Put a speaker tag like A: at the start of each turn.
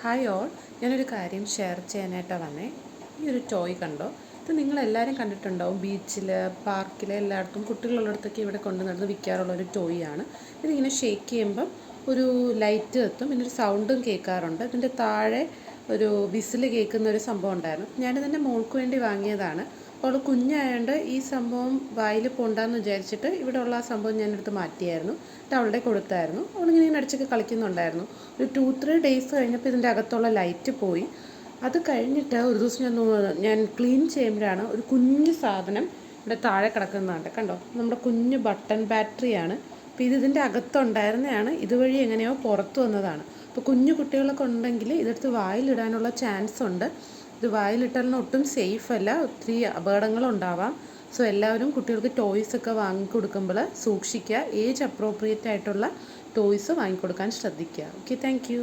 A: Hi all, ഞാനൊരു കാര്യം share ചെയ്യാനായിട്ടാണ് വന്നേ. ഈ ഒരു ടോയ് കണ്ടോ? ഇത് നിങ്ങളെല്ലാവരും കണ്ടിട്ടുണ്ടാവും. ബീച്ചിൽ, പാർക്കിൽ, എല്ലായിടത്തും കുട്ടികളുള്ളിടത്തൊക്കെ ഇവിടെ കൊണ്ടു നടന്ന് വിൽക്കാറുള്ള ഒരു ടോയ് ആണ്. ഇതിങ്ങനെ ഷേക്ക് ചെയ്യുമ്പം ഒരു ലൈറ്റ് എത്തും, പിന്നെ ഒരു സൗണ്ടും കേൾക്കാറുണ്ട്. ഇതിൻ്റെ താഴെ ഒരു വിസിൽ കേൾക്കുന്ന ഒരു സംഭവം ഉണ്ടായിരുന്നു. ഞാനിതെൻ്റെ മോൾക്ക് വേണ്ടി വാങ്ങിയതാണ്. അവൾ കുഞ്ഞായതുകൊണ്ട് ഈ സംഭവം വായിൽ പോണ്ടെന്ന് വിചാരിച്ചിട്ട് ഇവിടെ ഉള്ള ആ സംഭവം ഞാനെടുത്ത് മാറ്റിയായിരുന്നു. എന്നിട്ട് അവളുടെ കൊടുത്തായിരുന്നു. അവളിങ്ങനെ അടിച്ചൊക്കെ കളിക്കുന്നുണ്ടായിരുന്നു. ഒരു 2-3 ഡേയ്സ് കഴിഞ്ഞപ്പോൾ ഇതിൻ്റെ അകത്തുള്ള ലൈറ്റ് പോയി. അത് കഴിഞ്ഞിട്ട് ഒരു ദിവസം ഞാൻ ക്ലീൻ ചെയ്യുമ്പോഴാണ് ഒരു കുഞ്ഞു സാധനം ഇവിടെ താഴെ കിടക്കുന്നതാണ്. കണ്ടോ? നമ്മുടെ കുഞ്ഞു ബട്ടൺ ബാറ്ററിയാണ്. അപ്പോൾ ഇതിൻ്റെ അകത്തുണ്ടായിരുന്നതാണ്. ഇതുവഴി എങ്ങനെയോ പുറത്തു വന്നതാണ്. അപ്പോൾ കുഞ്ഞു കുട്ടികളൊക്കെ ഉണ്ടെങ്കിൽ ഇതെടുത്ത് വായിലിടാനുള്ള ചാൻസ് ഉണ്ട്. ഇത് വായിലിട്ടാലും ഒട്ടും സേഫ് അല്ല, ഒത്തിരി അപകടങ്ങളുണ്ടാവാം. സോ എല്ലാവരും കുട്ടികൾക്ക് ടോയ്സൊക്കെ വാങ്ങിക്കൊടുക്കുമ്പോൾ സൂക്ഷിക്കുക. ഏജ് അപ്രോപ്രിയേറ്റ് ആയിട്ടുള്ള ടോയ്സ് വാങ്ങിക്കൊടുക്കാൻ ശ്രദ്ധിക്കുക. Okay, thank you.